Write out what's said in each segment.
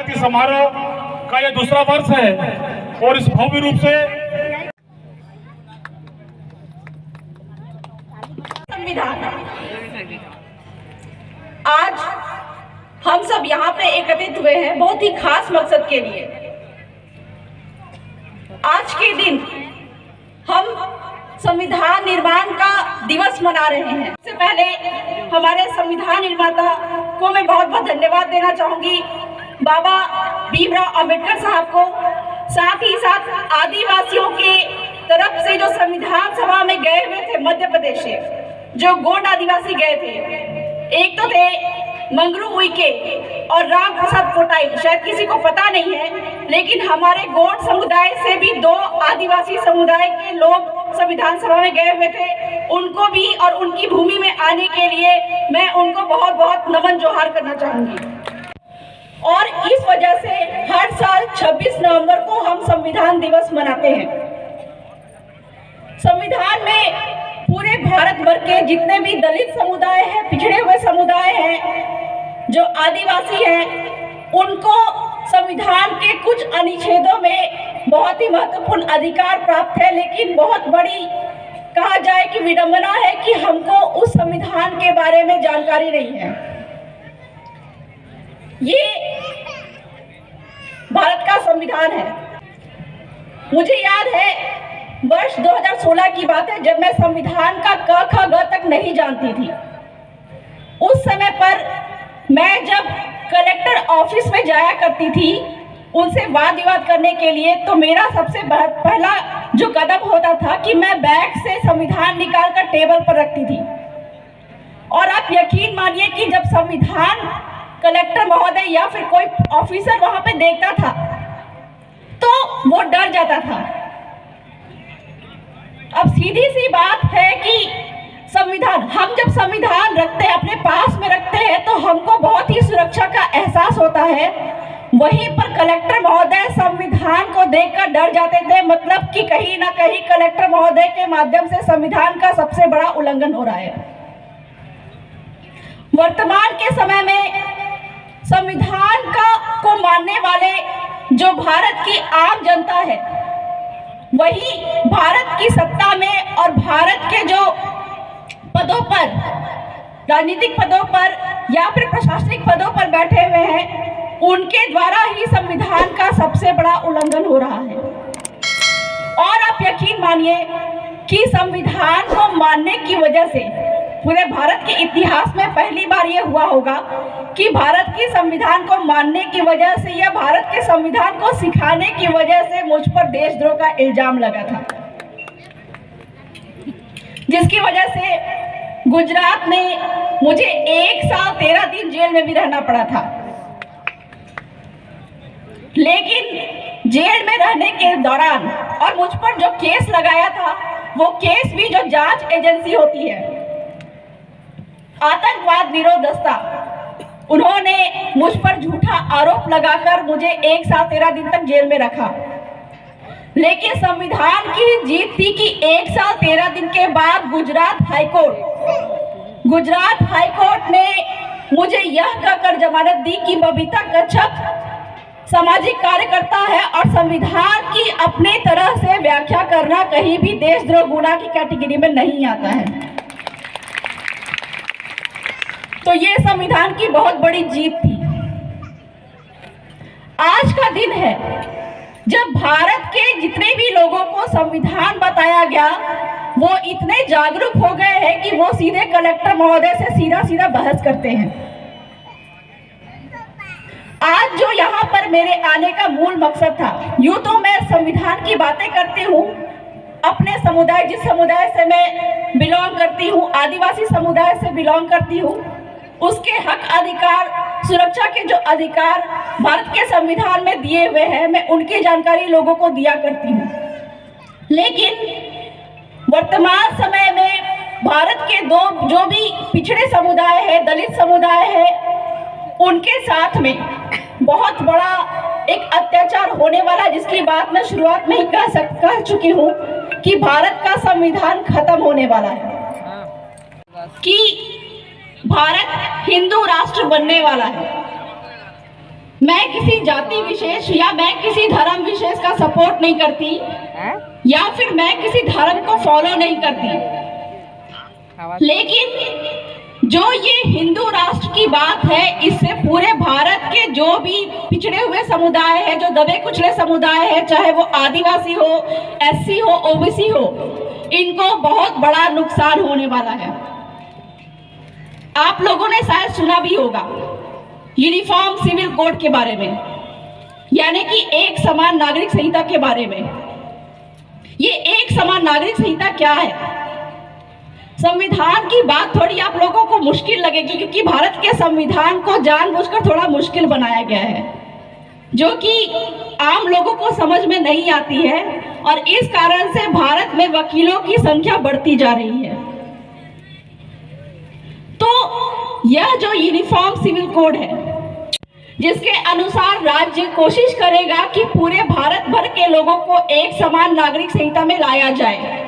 समारोह का यह दूसरा वर्ष है और इस भव्य रूप से संविधान आज हम सब यहाँ पे एकत्रित हुए हैं बहुत ही खास मकसद के लिए। आज के दिन हम संविधान निर्माण का दिवस मना रहे हैं। इससे पहले हमारे संविधान निर्माता को मैं बहुत बहुत धन्यवाद देना चाहूंगी, बाबा भीमराव अंबेडकर साहब को, साथ ही साथ आदिवासियों के तरफ से जो संविधान सभा में गए हुए थे मध्य प्रदेश से, जो गोंड आदिवासी गए थे। एक तो थे मंगरू उइके और राम प्रसाद कोटाई, शायद किसी को पता नहीं है, लेकिन हमारे गोंड समुदाय से भी 2 आदिवासी समुदाय के लोग संविधान सभा में गए हुए थे। उनको भी और उनकी भूमि में आने के लिए मैं उनको बहुत बहुत नमन जोहार करना चाहूंगी। और इस वजह से हर साल 26 नवंबर को हम संविधान दिवस मनाते हैं। संविधान में पूरे भारत भर के जितने भी दलित समुदाय हैं, पिछड़े हुए समुदाय हैं, जो आदिवासी हैं, उनको संविधान के कुछ अनुच्छेदों में बहुत ही महत्वपूर्ण अधिकार प्राप्त है। लेकिन बहुत बड़ी कहा जाए कि विडंबना है कि हमको उस संविधान के बारे में जानकारी नहीं है। ये भारत का संविधान है। मुझे याद है वर्ष 2016 की बात है, जब मैं संविधान का क ख ग तक नहीं जानती थी। उस समय पर मैं जब कलेक्टर ऑफिस में जाया करती थी उनसे वाद विवाद करने के लिए, तो मेरा सबसे पहला जो कदम होता था कि मैं बैग से संविधान निकाल कर टेबल पर रखती थी। और आप यकीन मानिए कि जब संविधान कलेक्टर महोदय या फिर कोई ऑफिसर वहां पे देखता था तो वो डर जाता था। अब सीधी सी बात है कि संविधान, हम जब संविधान रखते हैं, अपने पास में रखते हैं, तो हमको बहुत ही सुरक्षा का एहसास होता है। वहीं पर कलेक्टर महोदय संविधान को देखकर डर जाते थे, मतलब कि कहीं ना कहीं कलेक्टर महोदय के माध्यम से संविधान का सबसे बड़ा उल्लंघन हो रहा है। वर्तमान के समय में संविधान को मानने वाले जो भारत की आम जनता है, वही भारत की सत्ता में और भारत के जो पदों पर, राजनीतिक पदों पर या फिर प्रशासनिक पदों पर बैठे हुए हैं, उनके द्वारा ही संविधान का सबसे बड़ा उल्लंघन हो रहा है। और आप यकीन मानिए कि संविधान को मानने की वजह से पूरे भारत के इतिहास में पहली बार ये हुआ होगा कि भारत के संविधान को मानने की वजह से या भारत के संविधान को सिखाने की वजह से मुझ पर देशद्रोह का इल्जाम लगा था, जिसकी वजह से गुजरात में मुझे 1 साल 13 दिन जेल में भी रहना पड़ा था। लेकिन जेल में रहने के दौरान और मुझ पर जो केस लगाया था, वो केस भी जो जांच एजेंसी होती है, आतंकवाद निरोध दस्ता, उन्होंने मुझ पर झूठा आरोप लगाकर मुझे 1 साल 13 दिन तक जेल में रखा। लेकिन संविधान की जीत थी कि 1 साल 13 दिन के बाद गुजरात हाईकोर्ट ने मुझे यह कहकर जमानत दी कि बबीता कच्छप सामाजिक कार्यकर्ता है और संविधान की अपने तरह से व्याख्या करना कहीं भी देशद्रोह गुनाह की कैटेगरी में नहीं आता है। तो ये संविधान की बहुत बड़ी जीत थी। आज का दिन है जब भारत के जितने भी लोगों को संविधान बताया गया, वो इतने जागरूक हो गए हैं कि वो सीधे कलेक्टर महोदय से सीधा बहस करते हैं। आज जो यहाँ पर मेरे आने का मूल मकसद था, यूं तो मैं संविधान की बातें करती हूँ, अपने समुदाय, जिस समुदाय से मैं बिलोंग करती हूँ, आदिवासी समुदाय से बिलोंग करती हूँ, उसके हक अधिकार, सुरक्षा के जो अधिकार भारत के संविधान में दिए हुए हैं, मैं उनकी जानकारी लोगों को दिया करती हूँ। लेकिन वर्तमान समय में भारत के जो भी पिछड़े समुदाय है, दलित समुदाय है, उनके साथ में बहुत बड़ा एक अत्याचार होने वाला, जिसकी बात मैं शुरुआत में ही कह चुकी हूँ कि भारत का संविधान खत्म होने वाला है, कि भारत हिंदू राष्ट्र बनने वाला है। मैं किसी जाति विशेष या मैं किसी धर्म विशेष का सपोर्ट नहीं करती या फिर मैं किसी धर्म को फॉलो नहीं करती, लेकिन जो ये हिंदू राष्ट्र की बात है, इससे पूरे भारत के जो भी पिछड़े हुए समुदाय है, जो दबे कुचले समुदाय है, चाहे वो आदिवासी हो, एससी हो, ओबीसी हो, इनको बहुत बड़ा नुकसान होने वाला है। आप लोगों ने शायद सुना भी होगा यूनिफॉर्म सिविल कोड के बारे में, यानी कि एक समान नागरिक संहिता के बारे में। ये एक समान नागरिक संहिता क्या है? संविधान की बात थोड़ी आप लोगों को मुश्किल लगेगी, क्योंकि भारत के संविधान को जानबूझकर थोड़ा मुश्किल बनाया गया है, जो कि आम लोगों को समझ में नहीं आती है, और इस कारण से भारत में वकीलों की संख्या बढ़ती जा रही है। तो यह जो यूनिफॉर्म सिविल कोड है, जिसके अनुसार राज्य कोशिश करेगा कि पूरे भारत भर के लोगों को एक समान नागरिक संहिता में लाया जाए।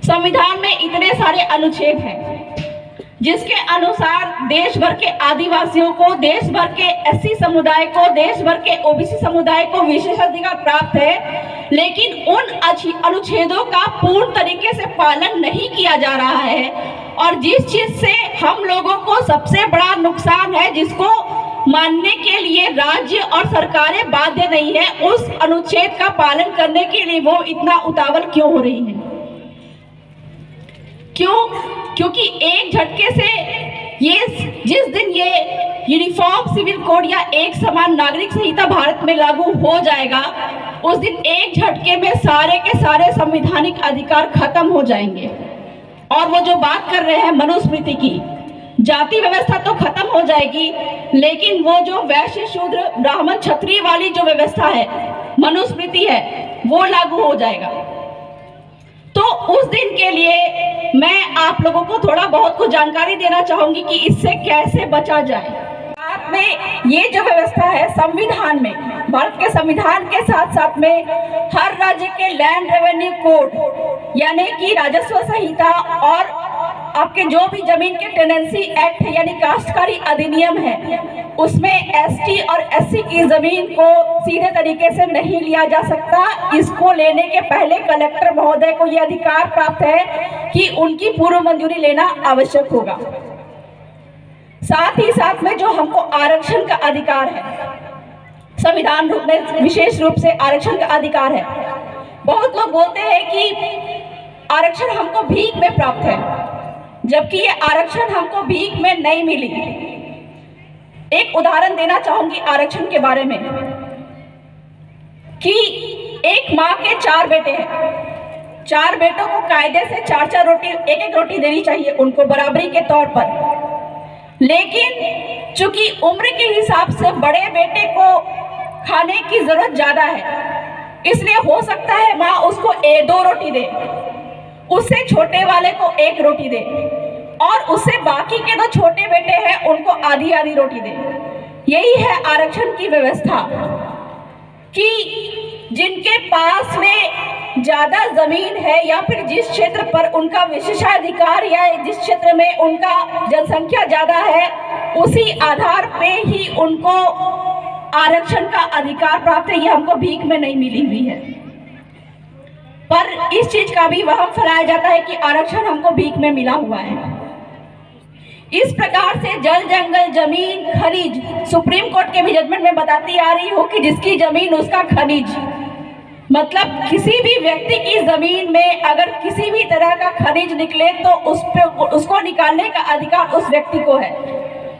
संविधान में इतने सारे अनुच्छेद हैं, जिसके अनुसार देश भर के आदिवासियों को, देश भर के एससी समुदाय को, देश भर के ओबीसी समुदाय को विशेषाधिकार प्राप्त है, लेकिन उन अनुच्छेदों का पूर्ण तरीके से पालन नहीं किया जा रहा है। और जिस चीज से हम लोगों को सबसे बड़ा नुकसान है, जिसको मानने के लिए राज्य और सरकारें बाध्य नहीं है, उस अनुच्छेद का पालन करने के लिए वो इतना उतावल क्यों हो रही है? क्यों? क्योंकि एक झटके से ये जिस दिन ये यूनिफॉर्म सिविल कोड या एक समान नागरिक संहिता भारत में लागू हो जाएगा, उस दिन एक झटके में सारे के सारे संवैधानिक अधिकार खत्म हो जाएंगे। और वो जो बात कर रहे हैं मनुस्मृति की, जाति व्यवस्था तो खत्म हो जाएगी, लेकिन वो जो वैश्य शूद्र ब्राह्मण क्षत्रिय वाली जो व्यवस्था है, मनुस्मृति है, वो लागू हो जाएगा। तो उस दिन के लिए मैं आप लोगों को थोड़ा बहुत कुछ जानकारी देना चाहूंगी कि इससे कैसे बचा जाए। साथ में ये जो व्यवस्था है संविधान में, भारत के संविधान के साथ साथ में हर राज्य के लैंड रेवेन्यू कोड यानी कि राजस्व संहिता और आपके जो भी जमीन के टेनेंसी एक्ट है यानी काश्तकारी अधिनियम है, उसमें एसटी और एससी की जमीन को सीधे तरीके से नहीं लिया जा सकता। इसको लेने के पहले कलेक्टर महोदय को यह अधिकार प्राप्त है कि उनकी पूर्व मंजूरी लेना आवश्यक होगा। साथ ही साथ में जो हमको आरक्षण का अधिकार है, संविधान रूप में विशेष रूप से आरक्षण का अधिकार है। बहुत लोग बोलते हैं कि आरक्षण हमको भीख में प्राप्त है, जबकि ये आरक्षण हमको भीख में नहीं मिली। एक उदाहरण देना चाहूंगी आरक्षण के बारे में कि एक माँ के 4 बेटे हैं, 4 बेटों को कायदे से 4-4 रोटी, एक रोटी देनी चाहिए उनको बराबरी के तौर पर। लेकिन चूंकि उम्र के हिसाब से बड़े बेटे को खाने की जरूरत ज्यादा है, इसलिए हो सकता है माँ उसको 2 रोटी दे, उससे छोटे वाले को 1 रोटी दे, और उससे बाकी के 2 छोटे बेटे हैं उनको आधी आधी रोटी दे। यही है आरक्षण की व्यवस्था कि जिनके पास में ज्यादा जमीन है या फिर जिस क्षेत्र पर उनका विशेषाधिकार या जिस क्षेत्र में उनका जनसंख्या ज्यादा है, उसी आधार पे ही उनको आरक्षण का अधिकार प्राप्त है। ये हमको भीख में नहीं मिली हुई है। पर इस चीज का भी वहम फैलाया जाता है कि आरक्षण हमको भीख में मिला हुआ है। इस प्रकार से जल, जंगल, जमीन, खनिज, सुप्रीम कोर्ट के भी जजमेंट में बताती आ रही हो कि जिसकी जमीन उसका खनिज, मतलब किसी भी व्यक्ति की जमीन में अगर किसी भी तरह का खनिज निकले तो उसको निकालने का अधिकार उस व्यक्ति को है।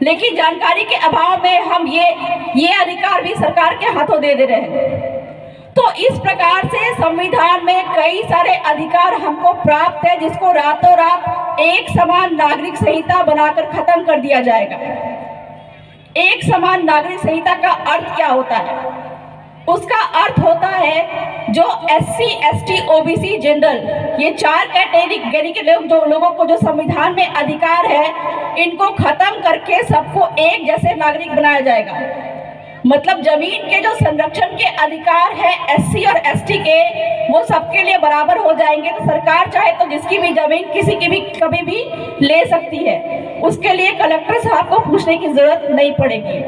लेकिन जानकारी के अभाव में हम ये अधिकार भी सरकार के हाथों दे रहे हैं। तो इस प्रकार से संविधान में कई सारे अधिकार हमको प्राप्त है, जिसको रातों रात एक समान नागरिक संहिता बनाकर खत्म कर दिया जाएगा। एक समान नागरिक संहिता का अर्थ क्या होता है? उसका अर्थ होता है जो एससी, एसटी, ओबीसी, जनरल, ये 4 कैटेगरी के लोगों को जो संविधान में अधिकार है, इनको खत्म करके सबको एक जैसे नागरिक बनाया जाएगा। मतलब जमीन के जो संरक्षण के अधिकार है एससी और एसटी के, वो सबके लिए बराबर हो जाएंगे। तो सरकार चाहे तो जिसकी भी जमीन किसी की भी कभी भी ले सकती है, उसके लिए कलेक्टर साहब को पूछने की जरूरत नहीं पड़ेगी।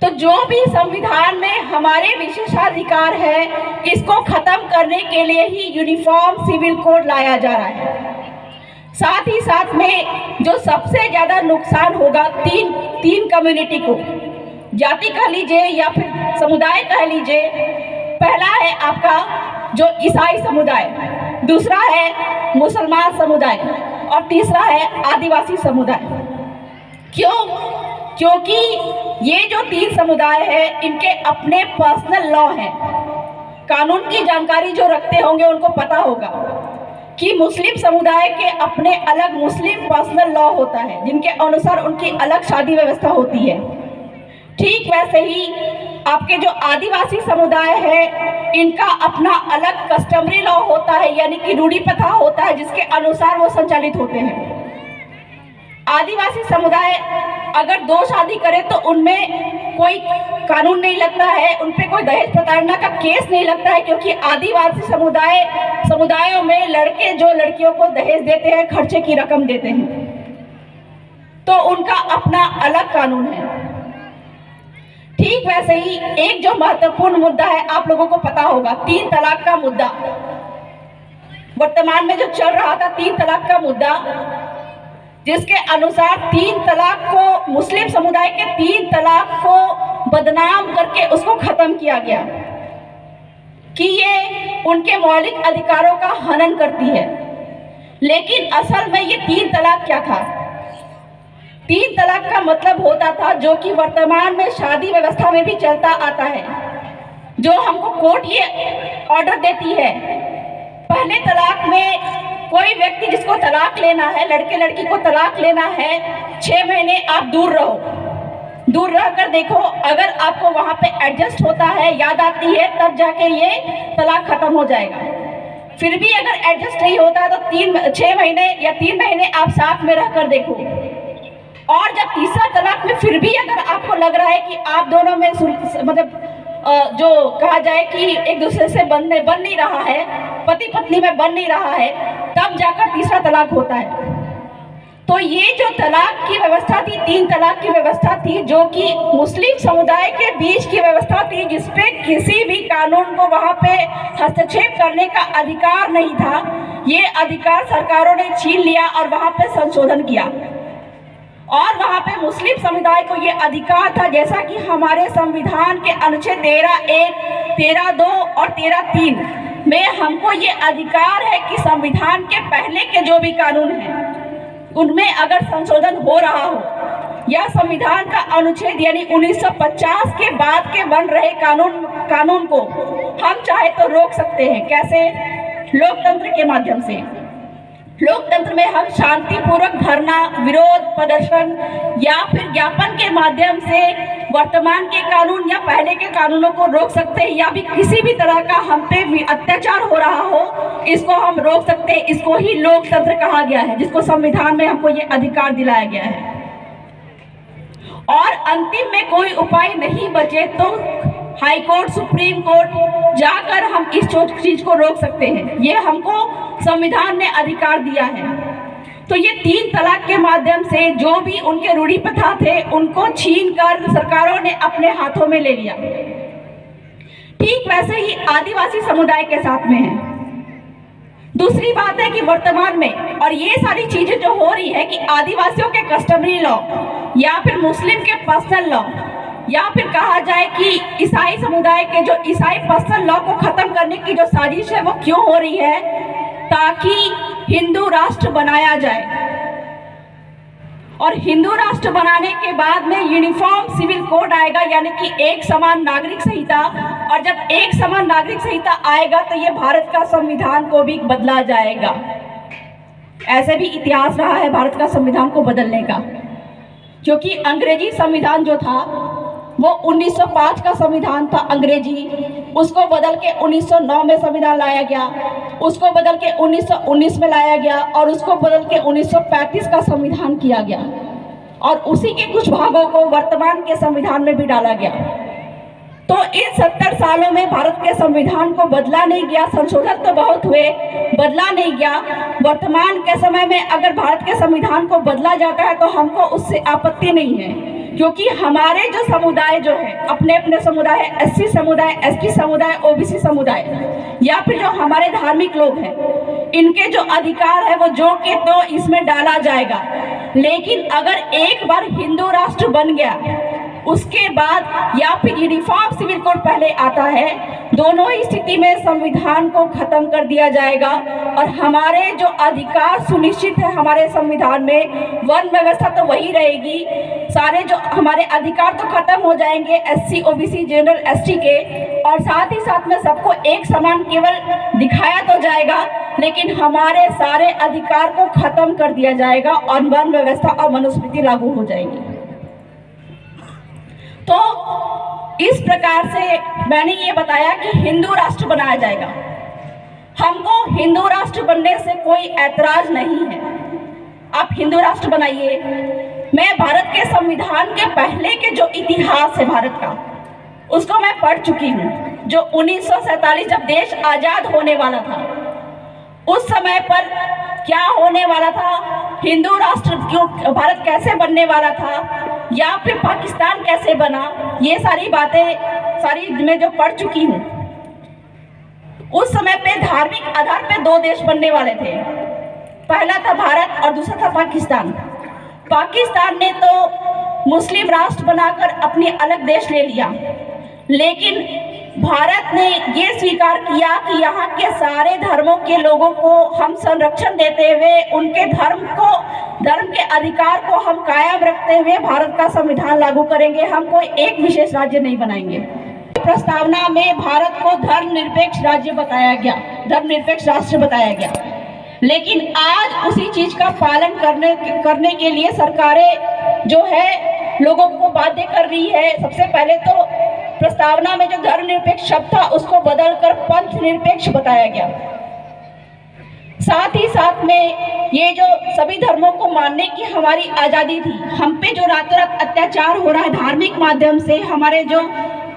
तो जो भी संविधान में हमारे विशेषाधिकार है, इसको खत्म करने के लिए ही यूनिफॉर्म सिविल कोड लाया जा रहा है। साथ ही साथ में जो सबसे ज्यादा नुकसान होगा तीन कम्युनिटी को, जाति कह लीजिए या फिर समुदाय कह लीजिए। पहला है आपका जो ईसाई समुदाय, दूसरा है मुसलमान समुदाय और तीसरा है आदिवासी समुदाय। क्यों? क्योंकि ये जो 3 समुदाय है, इनके अपने पर्सनल लॉ हैं। कानून की जानकारी जो रखते होंगे उनको पता होगा कि मुस्लिम समुदाय के अपने अलग मुस्लिम पर्सनल लॉ होता है, जिनके अनुसार उनकी अलग शादी व्यवस्था होती है। ठीक वैसे ही आपके जो आदिवासी समुदाय है, इनका अपना अलग कस्टमरी लॉ होता है, यानी कि रूढ़ी प्रथा होता है, जिसके अनुसार वो संचालित होते हैं। आदिवासी समुदाय अगर 2 शादी करे तो उनमें कोई कानून नहीं लगता है, उन पे कोई दहेज प्रताड़ना का केस नहीं लगता है, क्योंकि आदिवासी समुदायों में लड़के जो लड़कियों को दहेज देते हैं, खर्चे की रकम देते हैं, तो उनका अपना अलग कानून है। ठीक वैसे ही एक जो महत्वपूर्ण मुद्दा है, आप लोगों को पता होगा, 3 तलाक का मुद्दा। वर्तमान में जो चल रहा था 3 तलाक का मुद्दा, जिसके अनुसार 3 तलाक को, मुस्लिम समुदाय के 3 तलाक को बदनाम करके उसको खत्म किया गया कि ये उनके मौलिक अधिकारों का हनन करती है। लेकिन असल में ये 3 तलाक क्या था? 3 तलाक का मतलब होता था, जो कि वर्तमान में शादी व्यवस्था में भी चलता आता है, जो हमको कोर्ट ये ऑर्डर देती है। पहले तलाक में कोई व्यक्ति जिसको तलाक लेना है, लड़के लड़की को तलाक लेना है, 6 महीने आप दूर रहो, दूर रह कर देखो, अगर आपको वहां पे एडजस्ट होता है, याद आती है, तब जाके ये तलाक खत्म हो जाएगा। फिर भी अगर एडजस्ट नहीं होता तो 6 महीने या 3 महीने आप साथ में रहकर देखो। और जब तीसरा तलाक में फिर भी अगर आपको लग रहा है कि आप दोनों में मतलब जो कहा जाए कि एक दूसरे से बन नहीं रहा है, पति पत्नी में बन नहीं रहा है, तब जाकर तीसरा तलाक होता है। तो ये जो तलाक की व्यवस्था थी, 3 तलाक की व्यवस्था थी, जो कि मुस्लिम समुदाय के बीच की व्यवस्था थी, जिसपे किसी भी कानून को वहां पे हस्तक्षेप करने का अधिकार नहीं था। ये अधिकार सरकारों ने छीन लिया और वहां पे संशोधन किया, और वहां पे मुस्लिम समुदाय को ये अधिकार था, जैसा कि हमारे संविधान के अनुच्छेद 13(1), 13(2) और 13(3) में हमको ये अधिकार है कि संविधान के पहले के जो भी कानून हैं, उनमें अगर संशोधन हो रहा हो, या संविधान का अनुच्छेद यानी 1950 के बाद के बन रहे कानून को हम चाहे तो रोक सकते हैं। कैसे? लोकतंत्र के माध्यम से। लोकतंत्र में हम शांतिपूर्वक धरना, विरोध प्रदर्शन या फिर ज्ञापन के माध्यम से वर्तमान के कानून या पहले के कानूनों को रोक सकते हैं, या भी किसी भी तरह का हम पे अत्याचार हो रहा हो, इसको हम रोक सकते हैं। इसको ही लोकतंत्र कहा गया है, जिसको संविधान में हमको ये अधिकार दिलाया गया है। और अंतिम में कोई उपाय नहीं बचे तो हाई कोर्ट, सुप्रीम कोर्ट जाकर हम इस चीज को रोक सकते हैं। ये हमको संविधान ने अधिकार दिया है। तो ये 3 तलाक के माध्यम से जो भी उनके रूढ़ी प्रथा थे, उनको छीन कर सरकारों ने अपने हाथों में ले लिया। ठीक वैसे ही आदिवासी समुदाय के साथ में है। दूसरी बात है कि वर्तमान में, और ये सारी चीजें जो हो रही है कि आदिवासियों के कस्टमरी लॉ या फिर मुस्लिम के पर्सनल लॉ, या फिर कहा जाए कि ईसाई समुदाय के जो ईसाई पर्सनल लॉ को खत्म करने की जो साजिश है, वो क्यों हो रही है? ताकि हिंदू राष्ट्र बनाया जाए, और हिंदू राष्ट्र बनाने के बाद में यूनिफॉर्म सिविल कोड आएगा, यानी कि एक समान नागरिक संहिता। और जब एक समान नागरिक संहिता आएगा तो ये भारत का संविधान को भी बदला जाएगा। ऐसे भी इतिहास रहा है भारत का संविधान को बदलने का, क्योंकि अंग्रेजी संविधान जो था वो 1905 का संविधान था अंग्रेजी, उसको बदल के 1909 में संविधान लाया गया, उसको बदल के 1919 में लाया गया, और उसको बदल के 1935 का संविधान किया गया, और उसी के कुछ भागों को वर्तमान के संविधान में भी डाला गया। तो इन 70 सालों में भारत के संविधान को बदला नहीं गया। संशोधन तो बहुत हुए, बदला नहीं गया। वर्तमान के समय में अगर भारत के संविधान को बदला जाता है तो हमको उससे आपत्ति नहीं है, क्योंकि हमारे जो समुदाय जो है, अपने अपने समुदाय, एससी समुदाय, एसटी समुदाय, ओबीसी समुदाय, या फिर जो हमारे धार्मिक लोग हैं, इनके जो अधिकार है वो जोड़ के तो इसमें डाला जाएगा। लेकिन अगर एक बार हिंदू राष्ट्र बन गया, उसके बाद या फिर यूनिफॉर्म सिविल कोड पहले आता है, दोनों ही स्थिति में संविधान को खत्म कर दिया जाएगा और हमारे जो अधिकार सुनिश्चित है हमारे संविधान में, वन व्यवस्था तो वही रहेगी, सारे जो हमारे अधिकार तो खत्म हो जाएंगे एससी, ओबीसी, जनरल, एसटी के, और साथ ही साथ में सबको एक समान केवल दिखाया तो जाएगा, लेकिन हमारे सारे अधिकार को खत्म कर दिया जाएगा और वन व्यवस्था और मनुस्मृति लागू हो जाएगी। तो इस प्रकार से मैंने ये बताया कि हिंदू राष्ट्र बनाया जाएगा। हमको हिंदू राष्ट्र बनने से कोई ऐतराज नहीं है, आप हिंदू राष्ट्र बनाइए। मैं भारत के संविधान के पहले के जो इतिहास है भारत का, उसको मैं पढ़ चुकी हूँ। जो 1947 जब देश आजाद होने वाला था, उस समय पर क्या होने वाला था, हिंदू राष्ट्र क्यों, भारत कैसे बनने वाला था, या फिर पाकिस्तान कैसे बना, ये सारी बातें सारी मैं जो पढ़ चुकी हूँ। उस समय पे धार्मिक आधार पे दो देश बनने वाले थे, पहला था भारत और दूसरा था पाकिस्तान। पाकिस्तान ने तो मुस्लिम राष्ट्र बनाकर अपनी अलग देश ले लिया, लेकिन भारत ने ये स्वीकार किया कि यहाँ के सारे धर्मों के लोगों को हम संरक्षण देते हुए, उनके धर्म के अधिकार को हम कायम रखते हुए भारत का संविधान लागू करेंगे, हम कोई एक विशेष राज्य नहीं बनाएंगे। प्रस्तावना में भारत को धर्मनिरपेक्ष राज्य बताया गया, धर्मनिरपेक्ष राष्ट्र बताया गया, लेकिन आज उसी चीज का पालन करने के लिए सरकारें जो है लोगों को बाध्य कर रही है। सबसे पहले तो प्रस्तावना में जो धर्मनिरपेक्ष शब्द था उसको बदलकर पंथ निरपेक्ष बताया गया। साथ ही साथ में ये जो सभी धर्मों को मानने की हमारी आज़ादी थी, हम पे जो रातों रात अत्याचार हो रहा है धार्मिक माध्यम से, हमारे जो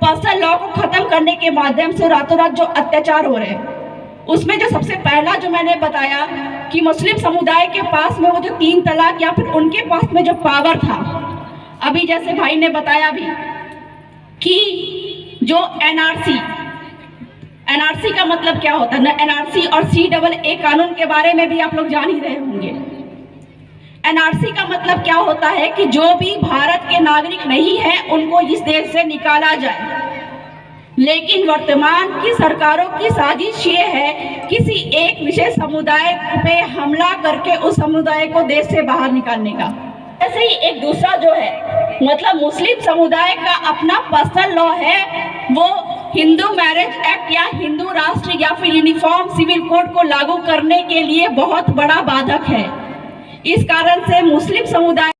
पर्सनल लॉ को खत्म करने के माध्यम से रातों रात जो अत्याचार हो रहे हैं, उसमें जो सबसे पहला जो मैंने बताया कि मुस्लिम समुदाय के पास में वो जो 3 तलाक या फिर उनके पास में जो पावर था, अभी जैसे भाई ने बताया भी कि जो एनआरसी का मतलब क्या होता है ना, एनआरसी और CAA कानून के बारे में भी आप लोग जान ही रहे होंगे। एनआरसी का मतलब क्या होता है कि जो भी भारत के नागरिक नहीं है उनको इस देश से निकाला जाए। लेकिन वर्तमान की सरकारों की साजिश ये है किसी एक विशेष समुदाय पे हमला करके उस समुदाय को देश से बाहर निकालने का। ऐसे ही एक दूसरा जो है, मतलब मुस्लिम समुदाय का अपना पर्सनल लॉ है, वो हिंदू मैरिज एक्ट या हिंदू राष्ट्र या फिर यूनिफॉर्म सिविल कोड को लागू करने के लिए बहुत बड़ा बाधक है। इस कारण से मुस्लिम समुदाय